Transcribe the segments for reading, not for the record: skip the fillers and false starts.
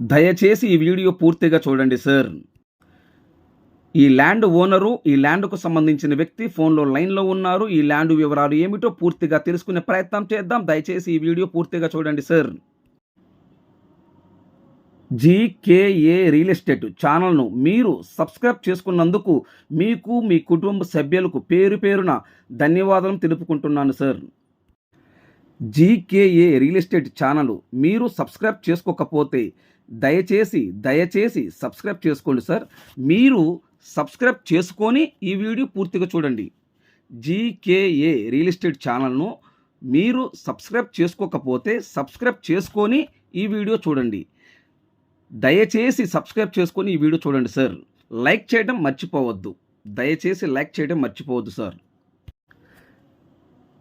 దయచేసి ఈ వీడియో పూర్తిగా చూడండి సార్. ఈ ల్యాండ్ ఓనరు, ఈ ల్యాండ్‌కు సంబంధించిన వ్యక్తి ఫోన్‌లో లైన్‌లో ఉన్నారు. ఈ ల్యాండ్ వివరాలు ఏమిటో పూర్తిగా తెలుసుకునే ప్రయత్నం చేద్దాం. దయచేసి ఈ వీడియో పూర్తిగా చూడండి సార్. జీకేఏ రియల్ ఎస్టేట్ ఛానల్‌ను మీరు సబ్స్క్రైబ్ చేసుకున్నందుకు మీకు, మీ కుటుంబ సభ్యులకు పేరు పేరున ధన్యవాదాలు తెలుపుకుంటున్నాను sir. GKA real estate channel మీరు సబ్స్క్రైబ్ చేసుకోకపోతే దయచేసి సబ్స్క్రైబ్ చేసుకోండి సార్. మీరు సబ్స్క్రైబ్ చేసుకొని ఈ వీడియో పూర్తిగా చూడండి. జీకేఏ రియల్ ఎస్టేట్ ఛానల్ను మీరు సబ్స్క్రైబ్ చేసుకోకపోతే సబ్స్క్రైబ్ చేసుకొని ఈ వీడియో చూడండి. దయచేసి సబ్స్క్రైబ్ చేసుకొని ఈ వీడియో చూడండి సార్. లైక్ చేయడం మర్చిపోవద్దు. దయచేసి లైక్ చేయడం మర్చిపోవద్దు సార్.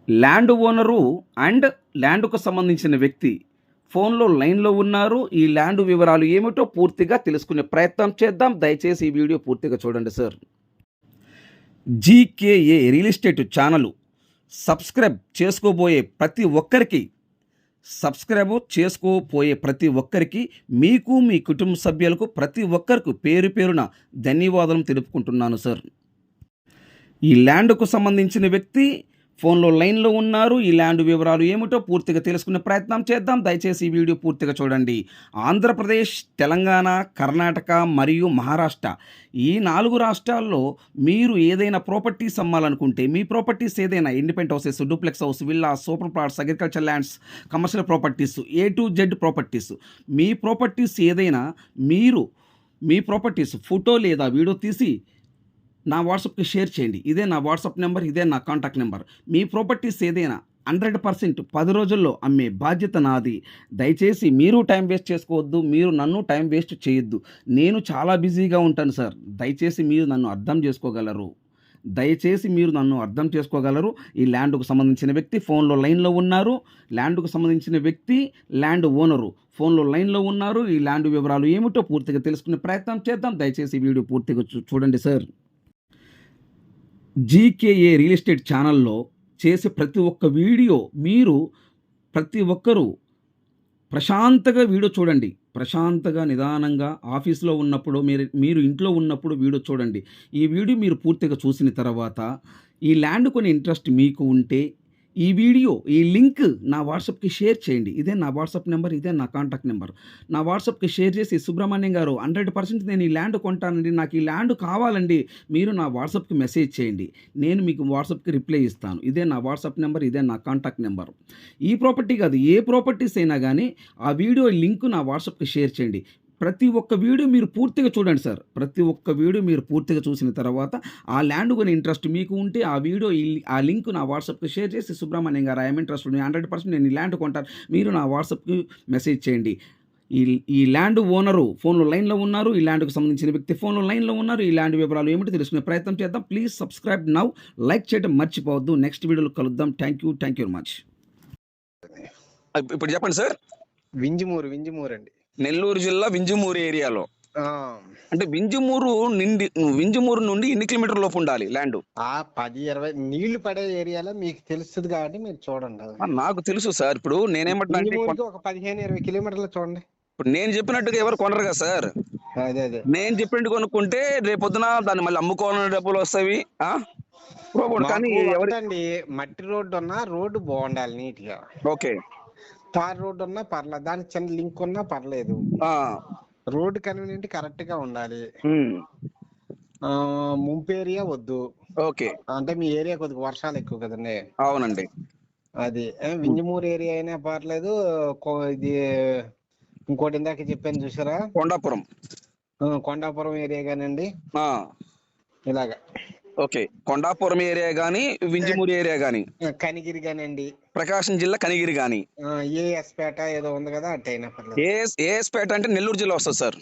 ల్యాండ్ ఓనరు అండ్ ల్యాండ్కు సంబంధించిన వ్యక్తి ఫోన్లో లైన్లో ఉన్నారు. ఈ ల్యాండ్ వివరాలు ఏమిటో పూర్తిగా తెలుసుకునే ప్రయత్నం చేద్దాం. దయచేసి ఈ వీడియో పూర్తిగా చూడండి sir. GKA real estate channel subscribe చేసుకోబోయే ప్రతి ఒక్కరికి మీకు, మీ కుటుంబ సభ్యులకు ప్రతి ఒక్కరికి పేరు పేరున ధన్యవాదాలు తెలుపుకుంటున్నాను సార్. ఈ ల్యాండ్కు సంబంధించిన వ్యక్తి ఫోన్లో లైన్లో ఉన్నారు. ఈ ల్యాండ్ వివరాలు ఏమిటో పూర్తిగా తెలుసుకునే ప్రయత్నం చేద్దాం. దయచేసి ఈ వీడియో పూర్తిగా చూడండి. ఆంధ్రప్రదేశ్, తెలంగాణ, కర్ణాటక మరియు మహారాష్ట్ర ఈ 4 రాష్ట్రాల్లో మీరు ఏదైనా ప్రాపర్టీస్ అమ్మాలనుకుంటే, మీ ప్రాపర్టీస్ ఏదైనా independent houses, duplex house, villa, super plots, agriculture lands, commercial properties, A to Z properties, me properties ఏదైనా మీరు మీ ప్రాపర్టీస్ ఫోటో లేదా వీడియో తీసి నా వాట్సాప్కి షేర్ చేయండి. ఇదే నా వాట్సాప్ నెంబర్, ఇదే నా కాంటాక్ట్ నెంబర్. మీ ప్రాపర్టీస్ ఏదైనా 100% 10 రోజుల్లో అమ్మే బాధ్యత నాది. దయచేసి మీరు టైం వేస్ట్ చేసుకోవద్దు. మీరు నన్ను టైం వేస్ట్ చేయొద్దు. నేను చాలా బిజీగా ఉంటాను సార్. దయచేసి మీరు నన్ను అర్థం చేసుకోగలరు. ఈ ల్యాండ్కు సంబంధించిన వ్యక్తి ఫోన్లో లైన్లో ఉన్నారు. ల్యాండ్కు సంబంధించిన వ్యక్తి ల్యాండ్ ఓనరు ఫోన్లో లైన్లో ఉన్నారు. ఈ ల్యాండ్ వివరాలు ఏమిటో పూర్తిగా తెలుసుకునే ప్రయత్నం చేద్దాం. దయచేసి ఈ వీడియో పూర్తిగా చూడండి సార్. జీకేఏ రియల్ ఎస్టేట్ ఛానల్లో చేసే ప్రతి ఒక్క వీడియో మీరు ప్రతి ఒక్కరూ ప్రశాంతంగా వీడియో చూడండి. ప్రశాంతంగా, నిదానంగా ఆఫీస్లో ఉన్నప్పుడు మీరు ఇంట్లో ఉన్నప్పుడు వీడియో చూడండి. ఈ వీడియో మీరు పూర్తిగా చూసిన తర్వాత ఈ ల్యాండ్ కొని ఇంట్రెస్ట్ మీకు ఉంటే ఈ లింక్ నా వాట్సాప్కి షేర్ చేయండి. ఇదే నా వాట్సాప్ నెంబర్, ఇదే నా కాంటాక్ట్ నెంబర్. నా వాట్సాప్కి షేర్ చేసి, సుబ్రహ్మణ్యం గారు 100% నేను ఈ ల్యాండ్ కొంటానండి, నాకు ఈ ల్యాండ్ కావాలండి, మీరు నా వాట్సాప్కి మెసేజ్ చేయండి. నేను మీకు వాట్సాప్కి రిప్లై ఇస్తాను. ఇదే నా వాట్సాప్ నెంబర్, ఇదే నా కాంటాక్ట్ నెంబర్. ఈ ప్రాపర్టీ కాదు, ఏ ప్రాపర్టీస్ అయినా కానీ ఆ వీడియో లింక్ నా వాట్సాప్కి షేర్ చేయండి. ప్రతి ఒక్క వీడియో మీరు పూర్తిగా చూడండి సార్. ప్రతి ఒక్క వీడియో మీరు పూర్తిగా చూసిన తర్వాత ఆ ల్యాండ్ కొని ఇంట్రెస్ట్ మీకు ఉంటే ఆ లింక్ నా వాట్సాప్కి షేర్ చేసి, సుబ్రహ్మణ్యం గారు ఐఎమ్ ఇంట్రెస్టెడ్, 100% నేను ఈ ల్యాండ్ కొంటాను, మీరు నా వాట్సాప్కి మెసేజ్ చేయండి. ఈ ల్యాండ్ ఓనరు ఫోన్లో లైన్లో ఉన్నారు. ఈ ల్యాండ్కు సంబంధించిన వ్యక్తి ఫోన్లో లైన్లో ఉన్నారు. ఈ ల్యాండ్ వివరాలు ఏమిటో తెలుసుకునే ప్రయత్నం చేద్దాం. Please subscribe now. లైక్ చేయడం మర్చిపోవద్దు. నెక్స్ట్ వీడియోలో కలుద్దాం. Thank you very much. ఇప్పుడు చెప్పండి సార్. వింజమూరు అండి, నెల్లూరు జిల్లా వింజమూరు ఏరియాలో. అంటే వింజమూరు నుండి ఎన్ని కిలోమీటర్ లోపు ఉండాలి ల్యాండ్? 10-20 నీళ్లు పడే ఏరియాలో మీకు తెలుస్తుంది కాబట్టి మీరు చూడండి. నాకు తెలుసు సార్. ఇప్పుడు నేనేమంటున్నా, ఒక 15-20 కిలోమీటర్లు చూడండి. ఇప్పుడు నేను చెప్పినట్టుగా ఎవరు కొనరు కదా సార్. అదే నేను చెప్పినట్టు కొనుక్కుంటే రేపొద్దున దాన్ని మళ్ళీ అమ్ముకోవాలని డబ్బులు వస్తాయి. కానీ ఎవరండి, మట్టి రోడ్డు ఉన్నా రోడ్డు బాగుండాలి, నీట్ గా. ఓకే, తార్ రోడ్డు ఉన్నా పర్లేదు, దానికి చిన్న లింక్ ఉన్నా పర్లేదు. రోడ్డు కన్వీనియంట్ కరెక్ట్ గా ఉండాలి. ముంపు ఏరియా వద్దు. ఓకే, అంటే మీ ఏరియా కొద్దిగా వర్షాలు ఎక్కువ కదండి. అవునండి. అది వింజమూరు ఏరియా అయినా పర్లేదు. ఇది ఇంకోటి ఇందాక చెప్పాను చూసారా, కొండాపురం ఏరియా కానండి, ఇలాగా. ఓకే, కొండాపురం ఏరియా గానీ, వింజమూరు ఏరియా గానీ, కనిగిరి గానండి, ప్రకాశం జిల్లా కనిగిరి గానీ, ఏఎస్పేట ఏదో ఉంది కదా, అట్టయినా పర్లేదు. ఏఎస్పేట అంటే నెల్లూరు జిల్లా వస్తుంది సార్.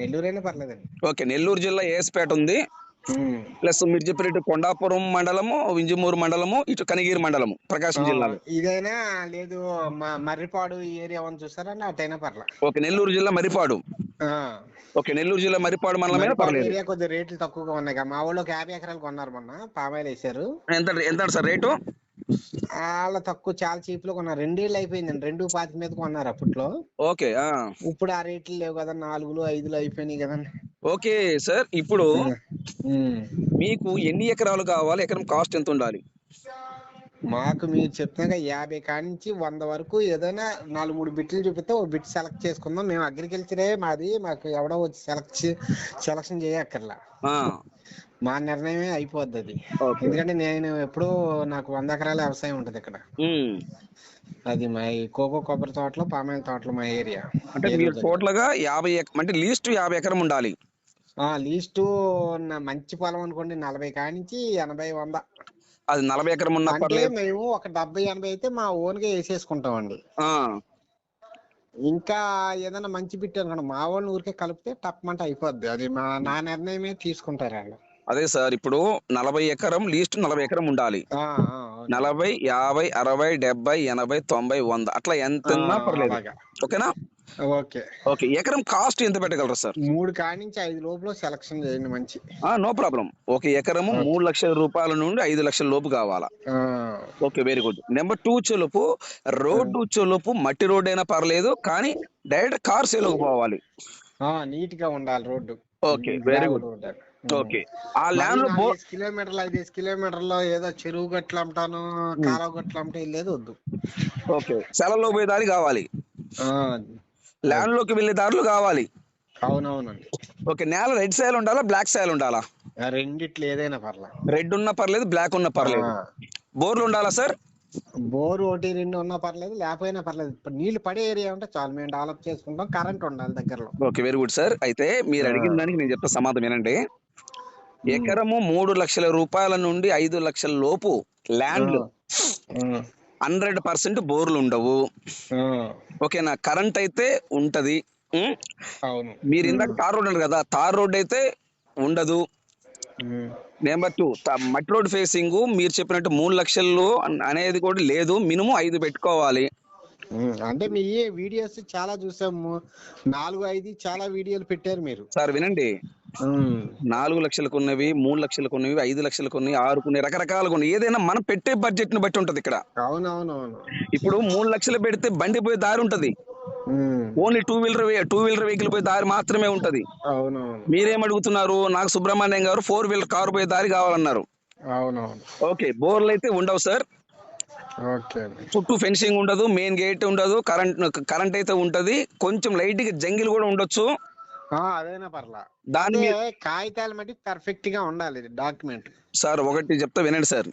నెల్లూరు అయినా పర్లేదండి. ఓకే, నెల్లూరు జిల్లా ఏఎస్పేట ఉంది. ప్లస్ మీరు చెప్పినట్టు కొండాపురం మండలము, వింజమూరు మండలము, ఇటు కనిగిరి మండలము, ప్రకాశం జిల్లాలో. ఇదైనా లేదు, మర్రిపాడు ఏరియా ఉంది చూసారా, అటైనా పర్లేదు. ఓకే, నెల్లూరు జిల్లా మర్రిపాడు. ఓకే, నెల్లూరు జిల్లా మర్రిపాడు మండలమైనా పర్లేదు. ఏరియా కొద్దిగా రేట్లు తక్కువగా ఉన్నాయి. మా ఊళ్ళో 50 ఎకరాలు కొన్నారు మొన్న, పామాయిల్ వేసారు. ఎంత సార్ రేటు? వాళ్ళ తక్కువ చాలా చీప్ లో కొన్నారు. 2 ఏళ్ళు అయిపోయిందండి. 2.25 మీద కొన్నారు అప్పట్లో. ఓకే. ఇప్పుడు ఆ రేట్లు లేవు కదా, 4లు 5లు అయిపోయినాయి కదండి. ఓకే సార్, ఇప్పుడు ఉమ్. మీకు ఎన్ని ఎకరాలు కావాలి, ఎకరం కాస్ట్ ఎంత ఉండాలి? మాకు మీరు చెప్పినాక 50 కాడి నుంచి 100 వరకు ఏదైనా 4-3 బిట్లు చూపిస్తే ఒక బిట్ సెలెక్ట్ చేసుకుందాం. మేము అగ్రికల్చరే మాది, మాకు ఎవడో వచ్చి సెలక్షన్ చేయక్కర్లా. ఆ, మా నిర్ణయమే అయిపోద్ది అది. ఓకే. ఎందుకంటే నేను ఎప్పుడూ నాకు 100 ఎకరాల వ్యవసాయం ఉంటది ఇక్కడ. ఉమ్. అది మా ఈ కొబ్బరి తోటలు, పామాయిల్ తోటలు మా ఏరియా. అంటే మీరు ఏలూరు దగ్గర. టోటల్ గా 50 అంటే లీస్ట్ 50 ఎకరం ఉండాలి. లీస్టు మంచి పొలం అనుకోండి 40 కాడి నుంచి 80, 100. అది 40 ఎకరం ఉన్నా అంటే పర్లేదు. మేము ఒక 70-80 అయితే మా ఓన్ గా వేసేసుకుంటామండి. ఆ, ఇంకా ఏదైనా మంచి బిట్ అనుకోండి మా వాళ్ళని ఊరికే కలిపితే టప్మంట అయిపోద్ది. అది నా నిర్ణయమే తీసుకుంటారు వాళ్ళు. అదే సార్, ఇప్పుడు 40 ఎకరం లీస్ట్ 40 ఎకరం ఉండాలి. ఓకే. 40, 50, 60, 70, 80, 90, 100 అట్లా ఎంత ఉన్నా పర్లేదు. అలాగా. ఓకేనా? ఓకే. ఓకే. ఎకరం కాస్ట్ ఎంత పెట్టగలరు సార్? 3 కాడి నుంచి 5 లోపల సెలక్షన్ చేయండి మంచి. No problem. ఒక ఎకరము 3 లక్షల రూపాయల నుండి 5 లక్షల లోపు కావాలా? Okay, very good. నెంబర్ 2 చెలుపు రోడ్డు చెలుపు మట్టి రోడ్ అయినా పర్లేదు, కానీ డైరెక్ట్ కార్ సేలోకి పోవాలి. నీట్ గా ఉండాలి road. Okay, very good. Okay. ఆ ల్యాండ్ లో 5 కిలోమీటర్లు 5 కిలోమీటర్లో ఏదో చెరువు గట్లు అమ్ముతాను, కాలువ గట్లు అమ్ముతా లేదు, వద్దు. ఓకే, సెలలో పోయే దారి కావాలి, ల్యాండ్ లోకి వెళ్లే దారులు కావాలి. అవునవునండి. ఓకే. నేల రెడ్ సాయిల్ ఉండాలా, బ్లాక్ సాయిల్ ఉండాలా? రెండిట్లు ఏదైనా పర్లా. రెడ్ ఉన్నా పర్లేదు, బ్లాక్ ఉన్నా పర్లేదు. బోర్లు ఉండాలా సార్? బోర్ 1-2 ఉన్నా పర్లేదు, లేకపోయినా పర్లేదు. నీళ్లు పడే ఏరియా ఉంటే చాలు, మేము డెవలప్ చేసుకుంటాం. కరెంట్ ఉండాలి దగ్గరలో. Okay, very good sir. అయితే మీరు అడిగిన దానికి నేను చెప్తా సమాధానం ఏనండి. ఎకరము 3 లక్షల రూపాయల నుండి 5 లక్షల లోపు ల్యాండ్ 100% బోర్లు ఉండవు. ఓకేనా? కరెంట్ అయితే ఉంటది. అవును. మీరు ఇందాక తార్ రోడ్ అన్నారు కదా, తార్ రోడ్ అయితే ఉండదు. నెంబర్ 2 మట్టి రోడ్ ఫేసింగ్ మీరు చెప్పినట్టు 3 లక్షలు అనేది కూడా లేదు, మినిమం 5 పెట్టుకోవాలి. అంటే మీ వీడియోస్ చాలా చూసాము, 4-5 చాలా వీడియోలు పెట్టారు మీరు. సార్ వినండి, 4 లక్షలకు ఉన్నవి, 3 లక్షలకు ఉన్నవి, 5 లక్షలకు ఉన్నాయి, 6కు ఉన్నాయి, రకరకాలుగా ఉన్నాయి. ఏదైనా మనం పెట్టే బడ్జెట్ ని బట్టి ఉంటది ఇక్కడ. అవునవునవును. ఇప్పుడు 3 లక్షలు పెడితే బండి పోయే దారి ఉంటది, ఓన్లీ టూ వీలర్ వెహికల్ పోయే దారి మాత్రమే ఉంటది. అవునవును. మీరేం అడుగుతున్నారు? నాకు సుబ్రహ్మణ్యం గారు 4 వీలర్ కారు పోయే దారి కావాలన్నారు. అవునవును. ఓకే, బోర్లు అయితే ఉండవు సార్. ఓకే. చుట్టూ ఫెన్సింగ్ ఉండదు, మెయిన్ గేట్ ఉండదు, కరెంట్ అయితే ఉంటది, కొంచెం లైట్ గా జంగిల్ కూడా ఉండొచ్చు. అదైనా పర్లా. దాని మీద కాగితాలు మట్టి పర్ఫెక్ట్ గా ఉండాలి డాక్యుమెంట్. సార్ ఒకటి చెప్తా వినండి సార్,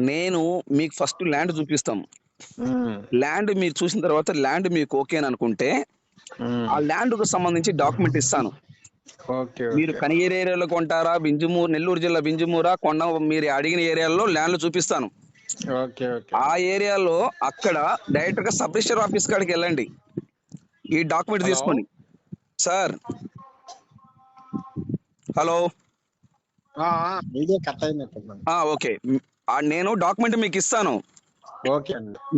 నేను మీకు ఫస్ట్ ల్యాండ్ చూపిస్తాం. ల్యాండ్ మీరు చూసిన తర్వాత ల్యాండ్ మీకు ఓకే అని అనుకుంటే ఆ ల్యాండ్ కు సంబంధించి డాక్యుమెంట్ ఇస్తాను. మీరు కనిగిరి ఏరియాలో కొంటారా, నెల్లూరు జిల్లా వింజమూరా, కొండ, మీరు అడిగిన ఏరియాలో ల్యాండ్లు చూపిస్తాను. ఆ ఏరియాలో అక్కడ డైరెక్ట్ గా సబ్ రిజిస్టర్ ఆఫీస్ కాడికి వెళ్ళండి, ఈ డాక్యుమెంట్ తీసుకొని. సార్ హలో, ఓకే, నేను డాక్యుమెంట్ మీకు ఇస్తాను.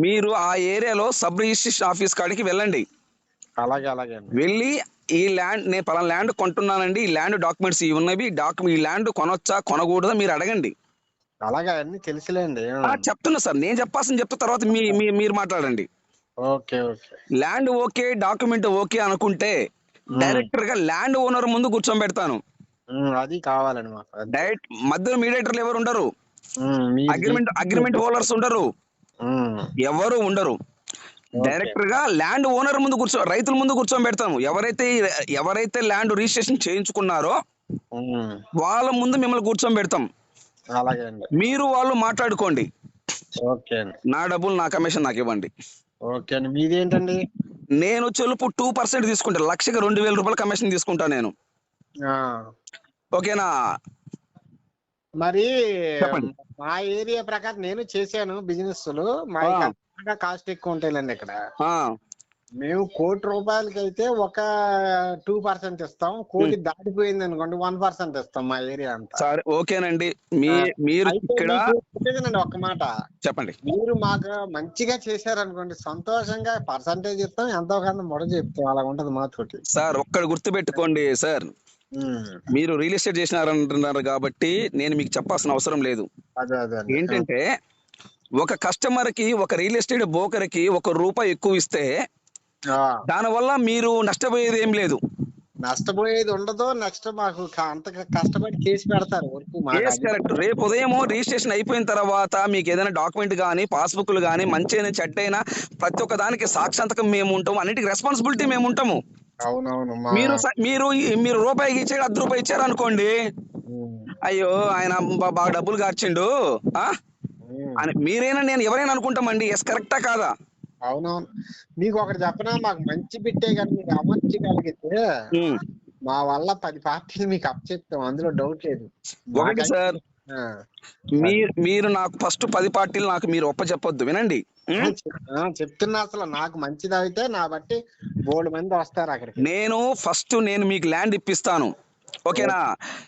మీరు ఆ ఏరియాలో సబ్ రిజిస్ట్రేషన్ ఆఫీస్ కాడికి వెళ్ళండి. వెళ్ళి ఈ ల్యాండ్, నేను పలానా ల్యాండ్ కొంటున్నానండి, ఈ ల్యాండ్ డాక్యుమెంట్స్ ఇవి ఉన్నవి, ఈ ల్యాండ్ కొనొచ్చా కొనకూడదా మీరు అడగండి. అలాగా అన్ని తెలుసులేండి. చెప్తున్నా సార్, నేను చెప్పాల్సింది చెప్తా, తర్వాత మీరు మాట్లాడండి. ల్యాండ్ ఓకే, డాక్యుమెంట్ ఓకే అనుకుంటే డైరెక్టర్ గా ల్యాండ్ ఓనర్ ముందు కూర్చోబెడతాను. అది కావాలండి మాకు. డైరెక్ట్ మధ్యలో మీడియేటర్లు ఎవరు ఉండరు, అగ్రిమెంట్ హోల్డర్స్ ఉండరు, ఎవరు ఉండరు. డైరెక్టర్ గా ల్యాండ్ ఓనర్ ముందు రైతుల ముందు కూర్చోబెడతాము. ఎవరైతే ల్యాండ్ రిజిస్ట్రేషన్ చేయించుకున్నారో వాళ్ళ ముందు మిమ్మల్ని కూర్చోబెడతాం. మీరు వాళ్ళు మాట్లాడుకోండి. నా డబ్బులు, నా కమిషన్ నాకు ఇవ్వండి. మీదేంటండి? నేను చెలుపు 2% తీసుకుంటా, లక్షకి 2,000 రూపాయల కమిషన్ తీసుకుంటా నేను. ఓకేనా? మరి మా ఏరియా ప్రకారం నేను చేశాను బిజినెస్. మా కాస్ట్ ఎక్కువ ఉంటాయిలేండి ఇక్కడ. మేము 1 కోటి రూపాయలకి అయితే ఒక 2% ఇస్తాం, 1 కోటి దాటిపోయింది అనుకోండి 1% ఇస్తాం మా ఏరియా అంతా. సరే, ఓకేనండి. మీరు ఇక్కడ ఒక్క మాట చెప్పండి. మీరు మాకు మంచిగా చేశారనుకోండి, సంతోషంగా పర్సంటేజ్ ఇస్తాం, ఎంతో కొంత మొడ చెప్తాం. అలా ఉంటది మాతోటి. సార్ ఒక్కడు గుర్తు పెట్టుకోండి సార్, మీరు రియల్ ఎస్టేట్ చేసినారంటున్నారు కాబట్టి నేను మీకు చెప్పాల్సిన అవసరం లేదు. ఏంటంటే ఒక కస్టమర్ కి, ఒక రియల్ ఎస్టేట్ బ్రోకర్ కి ₹1 ఎక్కువ ఇస్తే ఆ, దానివల్ల మీరు నష్టపోయేది ఏం లేదు. నష్టపోయేది ఉండదు. నెక్స్ట్ మాకు అంత కష్టపడి చేసి పెడతారు వర్క్ మాకు ఎస్ అది. కరెక్ట్. రేపు ఉదయం రిజిస్ట్రేషన్ అయిపోయిన తర్వాత మీకు ఏదైనా డాక్యుమెంట్ కానీ, పాస్బుక్లు కానీ, మంచైనా చెడ్డైనా ప్రతి ఒక్క దానికి సాక్షాంతకం మేము ఉంటాము, అన్నిటికీ రెస్పాన్సిబిలిటీ మేము ఉంటాము. అవునవును మీరు మీరు రూపాయికి ఇచ్చాడు, ₹10 ఇచ్చారు అనుకోండి, ఉమ్, అయ్యో ఆయన బాగా డబ్బులు కార్చిండు ఆ ఉమ్. అని మీరైనా నేను ఎవరైనా అనుకుంటామండి. ఎస్ కరెక్టా కాదా? అవునవును. మీకు ఒకటి చెప్పనా, మాకు మంచి బిట్టే కానీ మీరు అమర్చగలిగితే ఉమ్. మా వల్ల 10 పార్టీలు మీకు అప్పచెప్తాం, అందులో డౌట్ లేదు. ఒకటి మాకైతే సార్, ఆ, అది. మీరు నాకు ఫస్ట్ 10 పార్టీలు నాకు మీరు ఒప్పచెప్పొద్దు, వినండి. ఉమ్. చెప్తున్నా, అసలు నాకు మంచిది అయితే నా బట్టి బోల్డ్ మంది వస్తారు అక్కడికి. నేను మీకు ల్యాండ్ ఇప్పిస్తాను, ఓకేనా?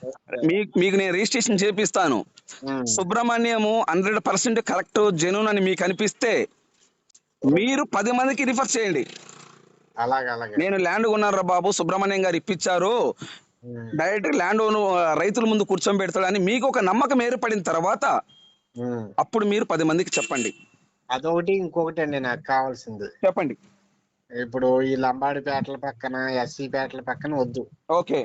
ఓకే. మీకు నేను రిజిస్ట్రేషన్ చేపిస్తాను. ఉమ్, సుబ్రహ్మణ్యము 100% కరెక్ట్ జెన్యూన్ అని మీకు అనిపిస్తే మీరు 10 మందికి రిఫర్ చేయండి. అలాగే అలాగే. నేను ల్యాండ్ కొన్నారా బాబు, సుబ్రహ్మణ్యం గారు ఇప్పించారు, ఉమ్, డైరెక్ట్ ల్యాండ్ రైతుల ముందు కూర్చోబెడతాడని మీకు ఒక నమ్మకం ఏర్పడిన తర్వాత ఉమ్. అప్పుడు మీరు 10 మందికి చెప్పండి. అదొకటి, ఇంకొకటి అండి నాకు కావాల్సింది. చెప్పండి. ఇప్పుడు ఈ లంబాడిపేటల పక్కన, ఎస్సీ పేటల పక్కన వద్దు, ఓకే.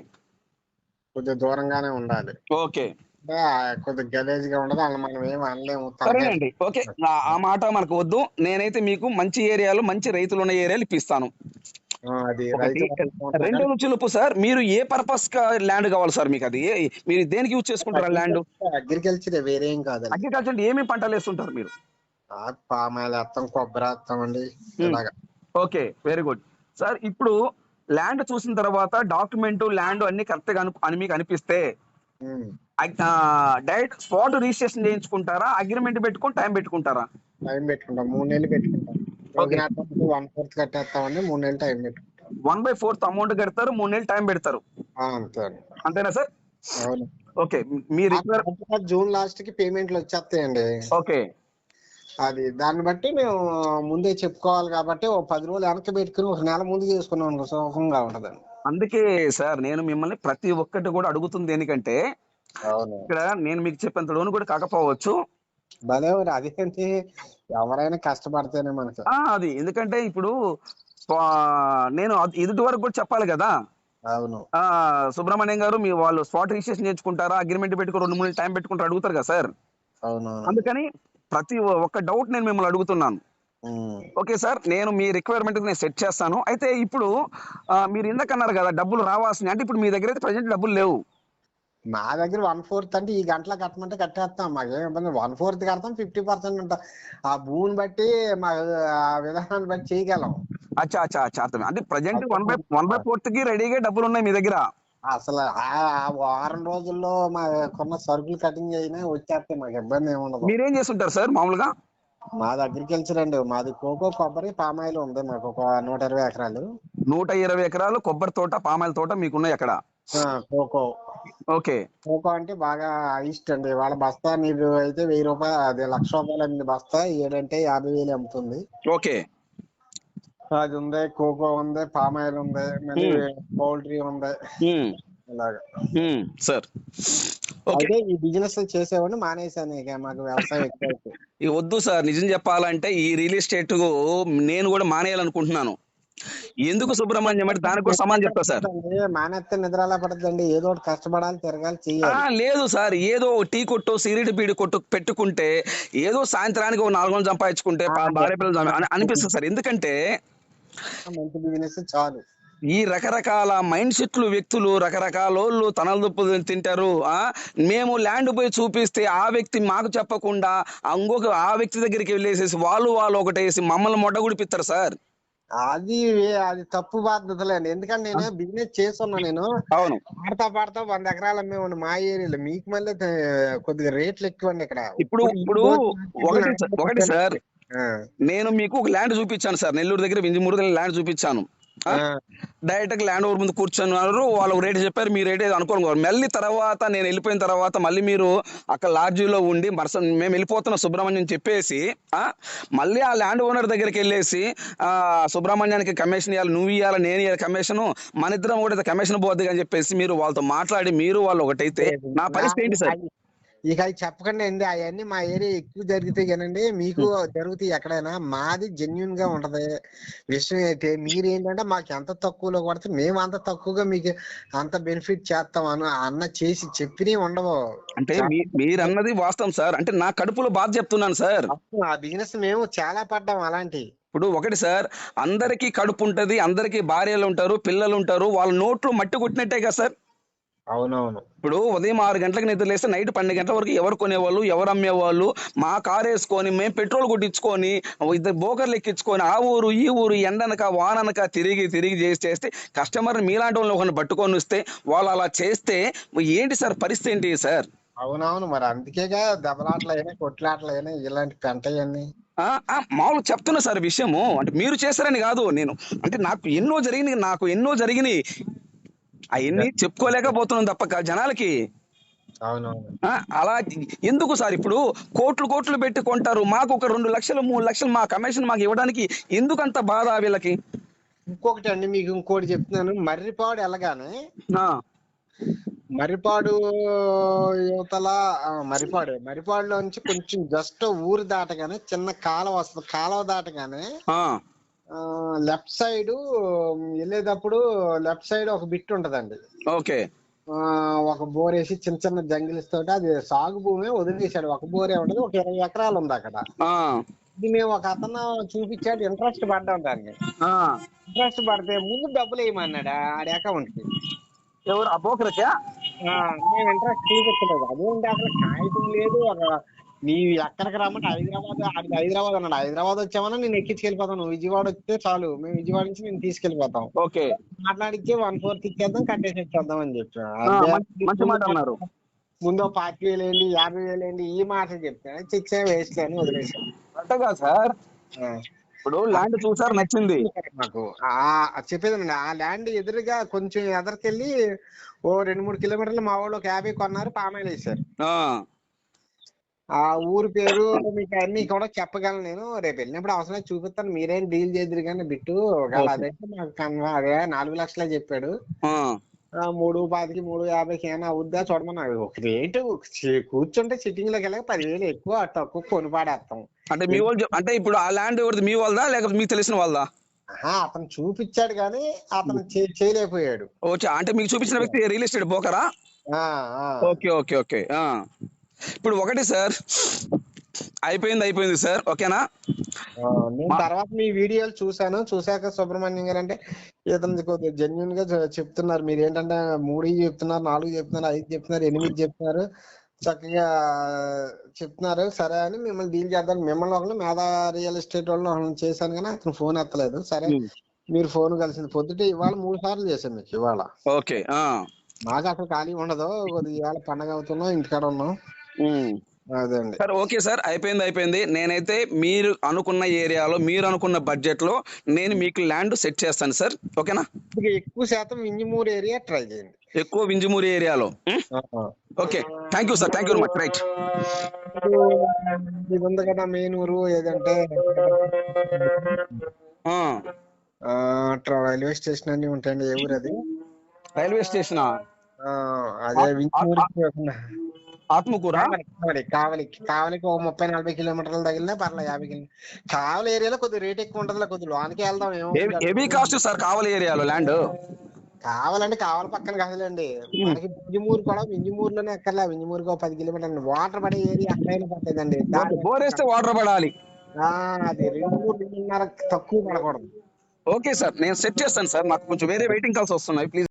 కొద్దిగా దూరంగానే ఉండాలి. ఓకే. అంటే కొద్దిగా గలీజ్ గా ఉండదు, అలా మనం ఏం అనలేము. సరేనండి. ఓకే, ఆ మాట మనకు వద్దు. నేనైతే మీకు మంచి ఏరియాలో మంచి రైతులు ఉన్న ఏరియాలు ఇప్పిస్తాను. అది ఒకటి. రైతు రెండో చులుపు సార్, మీరు ఏ పర్పస్ గా ల్యాండ్ కావాలి సార్? మీకు అది మీరు దేనికి యూజ్ చేసుకుంటారా ల్యాండ్? అగ్రికల్చర్, వేరే ఏం కాదండి. అగ్రికల్చర్ అంటే ఏమేమి పంటలు వేస్తుంటారు మీరు? పామాయిల్ వేస్తాం, కొబ్బరి వేస్తాం అండి, ఇలాగా. Okay, very good sir. ఇప్పుడు ల్యాండ్ చూసిన తర్వాత డాక్యుమెంట్, ల్యాండ్ అన్ని కరెక్ట్ గా అని మీకు అనిపిస్తే ఉమ్. డైరెక్ట్ స్పాట్ రిజిస్ట్రేషన్ చేయించుకుంటారా, అగ్రిమెంట్ పెట్టుకొని టైం పెట్టుకుంటారా? టైం పెట్టుకుంటాం, 3 నెలలు పెట్టుకుంటాం. ఓకే. 1/4 కట్టేస్తామండి, 3 నెలలు టైం పెట్టుకుంటాం. 1/4 అమౌంట్ కడతారు, 3 నెలలు టైం పెడతారు, అంతే అండి. అంతేనా సార్? అవును. ఓకే. మీరు జూన్ లాస్ట్ కి పేమెంట్లు వచ్చేస్తాయండి. ఓకే. అది దాన్ని బట్టి మేము ముందే చెప్పుకోవాలి కాబట్టి, ఓ 10 రోజులు వెనక్కి పెట్టుకుని 1 నెల ముందు చేసుకున్నాం అనుకో సుఖంగా ఉంటదండి. అందుకే సార్ నేను మిమ్మల్ని ప్రతి ఒక్కటి కూడా అడుగుతుంది దేనికంటే, అవును. ఇక్కడ నేను మీకు చెప్పేంత లోను కూడా కాకపోవచ్చు. భలే అదేంటి, ఎవరైనా కష్టపడితేనే మనకు. అది ఎందుకంటే ఇప్పుడు నేను ఎదుటి వరకు కూడా చెప్పాలి కదా. అవును. సుబ్రహ్మణ్యం గారు, మీ వాళ్ళు స్పాట్ రిజిస్ట్రేషన్ చేయించుకుంటారా, అగ్రిమెంట్ పెట్టుకుని 2 నెలలు టైం పెట్టుకుంటారు అడుగుతారు కదా సార్. అవును. అందుకని ప్రతి ఒక్క డౌట్ నేను మిమ్మల్ని అడుగుతున్నాను. ఓకే సార్, నేను మీ రిక్వైర్మెంట్ నేను సెట్ చేస్తాను. అయితే ఇప్పుడు మీరు ఇందాక అన్నారు కదా డబ్బులు రావాల్సింది, అంటే ఇప్పుడు మీ దగ్గర అయితే ప్రజెంట్ డబ్బులు లేవు. మా దగ్గర 1/4 అంటే ఈ గంటలో కట్టమంటే కట్టేస్తాం, మాకేం ఇబ్బంది. 1/4 కడతాం, 50% ఉంటాం. ఆ భూమిని బట్టి మా విధానాన్ని బట్టి చేయగలం. అచ్చా అచ్చా అచ్చా, అర్థం. అంటే ప్రజెంట్ 1/4 కి రెడీగా డబ్బులు ఉన్నాయి మీ దగ్గర. అసలు ఆ వారం రోజుల్లో మా కొన్న సరుకులు కటింగ్ అయినా వచ్చేస్తాయి, మాకు ఇబ్బంది ఏమి ఉండదు. మీరేం చేస్తుంటారు సార్ మామూలుగా? మాది అగ్రికల్చర్ అండి, మాది కోకో, కొబ్బరి, పామాయిల్ ఉంది. మాకు ఒక 120 ఎకరాలు. 120 ఎకరాలు కొబ్బరి తోట, పామాయిల్ తోట మీకున్నాయి అక్కడ. కోకో. ఓకే. కోకో అంటే బాగా ఇష్టం అండి. వాళ్ళ బస్తా నీరు అయితే 1000 రూపాయలు, అది ₹1,00,000 అమ్మింది బస్తా, 7 అంటే 50,000 అమ్ముతుంది. ఓకే. అది ఉంది, కోకో ఉంది, పామాయిల్ ఉంది, మళ్ళీ పౌల్ట్రీ ఉంది, ఇలాగా. సార్ అయితే ఈ బిజినెస్ చేసేవాడిని మానేశాను, ఇక మాకు వ్యవసాయం ఎక్కువ. ఇక వద్దు సార్, నిజం చెప్పాలంటే ఈ రియల్ ఎస్టేట్ నేను కూడా మానేయాలనుకుంటున్నాను. ఎందుకు సుబ్రహ్మణ్యం అంటే దానికి కూడా సమానం చెప్తా సార్. మానేస్తే నిద్రలా పడుతుందండి, ఏదో ఒకటి కష్టపడాలి, తిరగాలి, చెయ్యాలి. లేదు సార్, ఏదో టీ కొట్టు, సిగరెట్ బీడి కొట్టు పెట్టుకుంటే ఏదో సాయంత్రానికి ఒక 4 వందలు సంపాదించుకుంటే భార్య పిల్లలు అనిపిస్తుంది సార్. ఎందుకంటే మంచి బిజినెస్ చాలు. ఈ రకరకాల మైండ్ సెట్లు వ్యక్తులు, రకరకాల వాళ్ళు తనల దుప్పులు తింటారు. మేము ల్యాండ్ పోయి చూపిస్తే ఆ వ్యక్తి మాకు చెప్పకుండా ఆ వ్యక్తి దగ్గరికి వెళ్ళేసేసి వాళ్ళు ఒకటేసి మమ్మల్ని మొట్టగుడిపిస్తారు సార్. అది తప్పు బాధ్యతలేండి, ఎందుకంటే నేను బిజినెస్ చేస్తున్నా. నేను అవును, పాడతా 100 ఎకరాలు అమ్మేవాడిని మా ఏరియాలో. మీకు మళ్ళీ కొద్దిగా రేట్లు ఎక్కువ అండి ఇక్కడ. ఇప్పుడు ఒకటి సార్, నేను మీకు ఒక ల్యాండ్ చూపించాను సార్, నెల్లూరు దగ్గర వింజమూరు ల్యాండ్ చూపించాను. డైరెక్ట్ గా ల్యాండ్ ఓవర్ ముందు కూర్చున్నారు, వాళ్ళు రేట్ చెప్పారు, మీ రేట్ అనుకోరు. మళ్ళీ తర్వాత నేను వెళ్ళిపోయిన తర్వాత మళ్ళీ మీరు అక్కడ లాడ్జీలో ఉండి మేము వెళ్ళిపోతున్న సుబ్రహ్మణ్యం చెప్పేసి మళ్ళీ ఆ ల్యాండ్ ఓనర్ దగ్గరికి వెళ్ళేసి సుబ్రహ్మణ్యానికి కమిషన్ ఇవ్వాలి, నువ్వు ఇవ్వాలి, నేను ఇవ్వాలి కమిషన్, మన ఇద్దరం ఒకటి కమిషన్ పోద్ది అని చెప్పేసి మీరు వాళ్ళతో మాట్లాడి మీరు వాళ్ళు ఒకటైతే నా పరిస్థితి ఏంటి సార్? ఇక అవి చెప్పకండి అండి, అవన్నీ మా ఏరియా ఎక్కువ జరుగుతాయి కానండి, మీకు జరుగుతాయి ఎక్కడైనా. మాది జెన్యున్ గా ఉంటది విషయం. అయితే మీరు ఏంటంటే మాకు ఎంత తక్కువలో పడితే మేము అంత తక్కువగా మీకు అంత బెనిఫిట్ చేస్తాం అన్న చేసి చెప్పినవి ఉండవు. అంటే మీరు అన్నది వాస్తవం సార్. అంటే నా కడుపులో బాధ చెప్తున్నాను సార్. ఆ బిజినెస్ మేము చాలా పడ్డాం అలాంటి. ఇప్పుడు ఒకటి సార్, అందరికీ కడుపు ఉంటది, అందరికీ భార్యలు ఉంటారు, పిల్లలు ఉంటారు, వాళ్ళ నోట్లో మట్టి కొట్టినట్టే కదా సార్. అవునవును. ఇప్పుడు ఉదయం 6 గంటలకు నిద్ర లేస్తే నైట్ 12 గంటల వరకు ఎవరు కొనేవాళ్ళు, ఎవరు అమ్మేవాళ్ళు, మా కారు వేసుకొని మేము పెట్రోల్ కొట్టించుకొని ఇద్దరు బోకర్లు ఎక్కించుకొని ఆ ఊరు ఈ ఊరు ఎండనక వాననక తిరిగి తిరిగి చేస్తే కస్టమర్ని మీలాంటి వాళ్ళని ఒకరిని పట్టుకొని వస్తే వాళ్ళు అలా చేస్తే ఏంటి సార్ పరిస్థితి ఏంటి సార్? అవునవును, మరి అందుకేగా దెబ్బలాటలైనా కొట్లాటలైనా ఇలాంటి పెంటయన్నీ. మామూలు చెప్తున్నా సార్ విషయము. అంటే మీరు చేస్తారని కాదు, నేను అంటే నాకు ఎన్నో జరిగినాయి అవన్నీ చెప్పుకోలేకపోతున్నాను తప్ప జనాలకి. అవునవును. అలా ఎందుకు సార్? ఇప్పుడు కోట్లు పెట్టి కొంటారు, మాకు ఒక 2 లక్షలు 3 లక్షలు మా కమిషన్ మాకు ఇవ్వడానికి ఎందుకంత బాధ వీళ్ళకి? ఇంకొకటి అండి, మీకు ఇంకోటి చెప్తున్నాను. మర్రిపాడు వెళ్ళగానే మర్రిపాడు యువతల మర్రిపాడులో నుంచి కొంచెం జస్ట్ ఊరు దాటగానే చిన్న కాలువ వస్తుంది. కాలువ దాటగానే లెఫ్ట్ సైడ్ వెళ్ళేటప్పుడు లెఫ్ట్ సైడ్ ఒక బిట్ ఉంటదండి. ఓకే. ఒక బోర్ వేసి చిన్న చిన్న జంగిల్స్ తోటి, అది సాగు భూమి వదిలేసాడు. ఒక బోరే ఉంటది, ఒక 20 ఎకరాలు ఉంది అక్కడ. ఇది మేము ఒక అతను చూపించాడు, ఇంట్రెస్ట్ పడ్డాం దాన్ని. ఇంట్రెస్ట్ పడితే ముందు డబ్బులు వేయమన్నాడు ఆడి అకౌంట్ కి. ఎవరు ఆ బోకరకా? మేము ఇంట్రెస్ట్ చూపించలేదు. అదేంటి అసలు కాగితం లేదు. ఒక నీ ఎక్కడికి రమ్మంటే హైదరాబాద్ అన్నాడు. హైదరాబాద్ వచ్చామన్నా నేను ఎక్కించుకెళ్ళిపోతాను, నువ్వు విజయవాడ వస్తే చాలు, మేము విజయవాడ నుంచి నేను తీసుకెళ్ళిపోతాం. ఓకే. మాట్లాడిచ్చి 1/4 ఇచ్చేద్దాం, కట్టేసి వచ్చేద్దాం అని మంచి మాట అన్నారు. ముందు 40,000 వేయండి, 50,000 వేయండి, ఈ మాట చెప్తాను. చిచ్చే వేస్ట్ అని వదిలేసాం. అంతగా సార్. ఇప్పుడు ల్యాండ్ చూసారు, నచ్చింది నాకు. చెప్పేదండి, ఆ ల్యాండ్ ఎదురుగా కొంచెం ఎదరికెళ్ళి ఓ 2-3 కిలోమీటర్లు మా వాళ్ళు ఒక 50 కొన్నారు, పామాయిల్ వేశారు. ఆ ఊరు పేరు మీకు అన్ని కూడా చెప్పగలను నేను. రేపు వెళ్ళినప్పుడు అవసరం చూపిస్తాను, మీరేం డీల్ చేద్దరు కానీ బిట్టు. అదైతే నాకు అదే 4 లక్షలే చెప్పాడు. 3.25కి 3.50కి ఏమైనా అవుద్దా చూడమన్నా. ఒక రేటు కూర్చుంటే సిట్టింగ్ లోకి వెళ్ళక 10,000 ఎక్కువ తక్కువ కొనిపాడేస్తాం. అంటే మీ వాళ్ళు అంటే ఇప్పుడు ఆ ల్యాండ్ ఎవరిది, మీ వాళ్ళదా లేకపోతే మీకు తెలిసిన వాళ్ళదా? అతను చూపించాడు కానీ అతను చేయలేకపోయాడు. అంటే మీకు చూపించిన వ్యక్తి రియల్ ఎస్టేట్ బోకరా? Okay okay okay. ఇప్పుడు ఒకటి సార్, అయిపోయింది సార్, ఓకేనా? నేను తర్వాత మీ వీడియోలు చూశాక సుబ్రహ్మణ్యం గారు అంటే ఇతను కొద్దిగా జెన్యున్ గా చెప్తున్నారు. మీరు ఏంటంటే 3 చెప్తున్నారు, 4 చెప్తున్నారు, 5 చెప్తున్నారు, 8 చెప్తున్నారు, చక్కగా చెప్తున్నారు. సరే అని మిమ్మల్ని డీల్ చేద్దాం. మిమ్మల్ని ఒకళ్ళు మేధా రియల్ ఎస్టేట్ వాళ్ళు చేశాను కానీ అతను ఫోన్ ఎత్తలేదు. సరే మీరు ఫోన్ కలిసింది పొద్దుటే ఇవాళ 3 సార్లు చేశాను మీకు ఇవాళ. ఓకే. మాకు అసలు ఖాళీ ఉండదు, కొద్దిగా ఇవాళ పండగ అవుతున్నాం, ఇంటికాడ ఉన్నాం. అదండి సార్. ఓకే సార్, అయిపోయింది. నేనైతే మీరు అనుకున్న ఏరియాలో మీరు అనుకున్న బడ్జెట్ లో నేను మీకు ల్యాండ్ సెట్ చేస్తాను సార్, ఓకేనా? ఎక్కువ శాతం వింజమూరు ఏరియా ట్రై చేయండి, ఎక్కువ వింజమూరు ఏరియాలో. Okay, thank you sir, thank you very much. Right. ఇది ఉంది కదా మెయిన్ ఊరు ఏదంటే రైల్వే స్టేషన్ అన్ని ఉంటాయండి. ఏ ఊరు అది? రైల్వే స్టేషన్ అదే వింజమూరు ఆత్మకూర. కావలికి ఒక 30-40 కిలోమీటర్లు తగిలినా పర్లేదు. 50 కిలోమీటర్లు కావలి ఏరియాలో కొద్దిగా రేట్ ఎక్కువ ఉంటది, కొద్దిగా లోనికి వెళ్దాం. హెవీ కాస్ట్ సార్ కావలి ఏరియాలో ల్యాండ్. కావాలంటే కావాలి పక్కన కాదులేండి, మనకి వింజమూరులోనే ఎక్కర్లే. వింజమూరుకి 10 కిలోమీటర్లు వాటర్ పడే ఏరియా అక్కడైనా పట్టేదండి. బోర్ వేస్తే వాటర్ పడాలి. అది 2-3 తక్కువ పడకూడదు. ఓకే సార్, నేను సెట్ చేస్తాను సార్. నాకు కొంచెం వేరే వెయిటింగ్ కాల్స్ వస్తున్నాయి, ప్లీజ్.